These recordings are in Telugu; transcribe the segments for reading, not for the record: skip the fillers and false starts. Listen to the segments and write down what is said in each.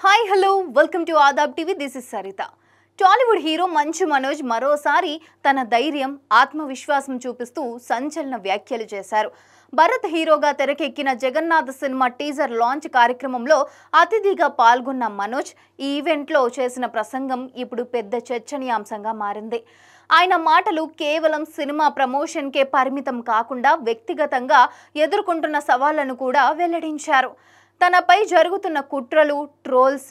Hi hello welcome to Aadab TV. This is Saritha. Tollywood hero Manchu Manoj మరోసారి తన ధైర్యం ఆత్మవిశ్వాసం చూపిస్తూ సంచలన వ్యాఖ్యలు చేశారు. భరత్ హీరోగా తెరకెక్కిన జగన్నాథ్ సినిమా టీజర్ లాంచ్ కార్యక్రమంలో అతిథిగా పాల్గొన్న మనోజ్ ఈ ఈవెంట్లో చేసిన ప్రసంగం ఇప్పుడు పెద్ద చర్చనీయాంశంగా మారింది. ఆయన మాటలు కేవలం సినిమా ప్రమోషన్కే పరిమితం కాకుండా వ్యక్తిగతంగా ఎదుర్కొంటున్న సవాళ్లను కూడా వెల్లడించారు. తనపై జరుగుతున్న కుట్రలు ట్రోల్స్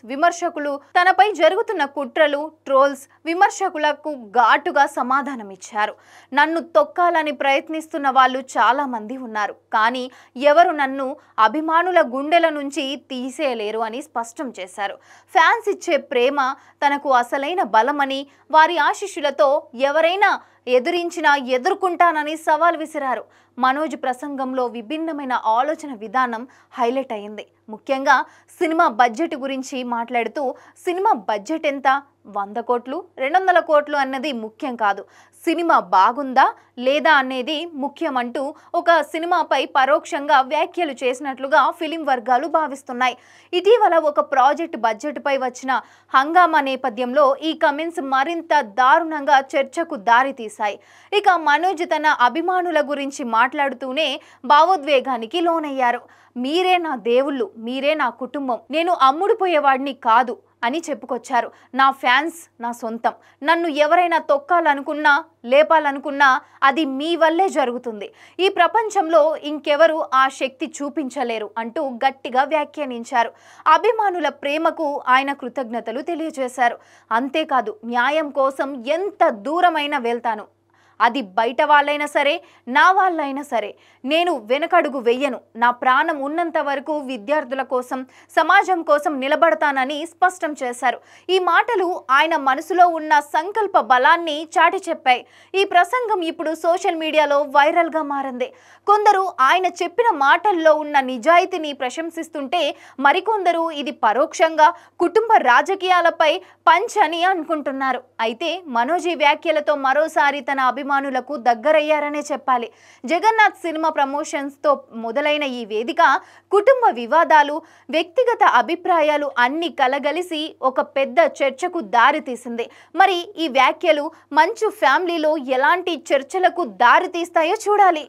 విమర్శకులకు ఘాటుగా సమాధానమిచ్చారు. నన్ను తొక్కాలని ప్రయత్నిస్తున్న వాళ్ళు చాలా మంది ఉన్నారు, కానీ ఎవరు నన్ను అభిమానుల గుండెల నుంచి తీసేయలేరు అని స్పష్టం చేశారు. ఫ్యాన్స్ ఇచ్చే ప్రేమ తనకు అసలైన బలమని, వారి ఆశీస్సులతో ఎవరైనా ఎదిరించినా ఎదుర్కొంటానని సవాల్ విసిరారు. మనోజ్ ప్రసంగంలో విభిన్నమైన ఆలోచన విధానం హైలైట్ అయింది. ముఖ్యంగా సినిమా బడ్జెట్ గురించి మాట్లాడుతూ, సినిమా బడ్జెట్ ఎంత, 100 కోట్లు 200 కోట్లు అన్నది ముఖ్యం కాదు, సినిమా బాగుందా లేదా అనేది ముఖ్యం అంటూ ఒక సినిమాపై పరోక్షంగా వ్యాఖ్యలు చేసినట్లుగా ఫిలిం వర్గాలు భావిస్తున్నాయి. ఇటీవల ఒక ప్రాజెక్ట్ బడ్జెట్పై వచ్చిన హంగామా నేపథ్యంలో ఈ కమెంట్స్ మరింత దారుణంగా చర్చకు దారితీశాయి. ఇక మనోజ్ తన అభిమానుల గురించి మాట్లాడుతూనే భావోద్వేగానికి లోనయ్యారు. మీరే నా దేవుళ్ళు, మీరే నా కుటుంబం, నేను అమ్ముడుపోయేవాడిని కాదు అని చెప్పుకొచ్చారు. నా ఫ్యాన్స్ నా సొంతం, నన్ను ఎవరైనా తొక్కాలనుకున్నా లేపాలనుకున్నా అది మీ వల్లే జరుగుతుంది, ఈ ప్రపంచంలో ఇంకెవరు ఆ శక్తి చూపించలేరు అంటూ గట్టిగా వ్యాఖ్యానించారు. అభిమానుల ప్రేమకు ఆయన కృతజ్ఞతలు తెలియజేశారు. అంతేకాదు, న్యాయం కోసం ఎంత దూరమైనా వెళ్తాను, అది బయట వాళ్ళైనా సరే నా వాళ్ళైనా సరే, నేను వెనకడుగు వెయ్యను, నా ప్రాణం ఉన్నంత వరకు విద్యార్థుల కోసం సమాజం కోసం నిలబడతానని స్పష్టం చేశారు. ఈ మాటలు ఆయన మనసులో ఉన్న సంకల్ప బలాన్ని చాటి చెప్పాయి. ఈ ప్రసంగం ఇప్పుడు సోషల్ మీడియాలో వైరల్గా మారింది. కొందరు ఆయన చెప్పిన మాటల్లో ఉన్న నిజాయితీని ప్రశంసిస్తుంటే, మరికొందరు ఇది పరోక్షంగా కుటుంబ రాజకీయాలపై పంచ్ అని అనుకుంటున్నారు. అయితే మనోజ్ ఈ వ్యాఖ్యలతో మరోసారి తన అభిమానులకు దగ్గరయ్యారనే చెప్పాలి. జగన్నాథ్ సినిమా ప్రమోషన్స్తో మొదలైన ఈ వేదిక కుటుంబ వివాదాలు, వ్యక్తిగత అభిప్రాయాలు అన్ని కలగలిసి ఒక పెద్ద చర్చకు దారితీసింది. మరి ఈ వ్యాఖ్యలు మంచు ఫ్యామిలీలో ఎలాంటి చర్చలకు దారితీస్తాయో చూడాలి.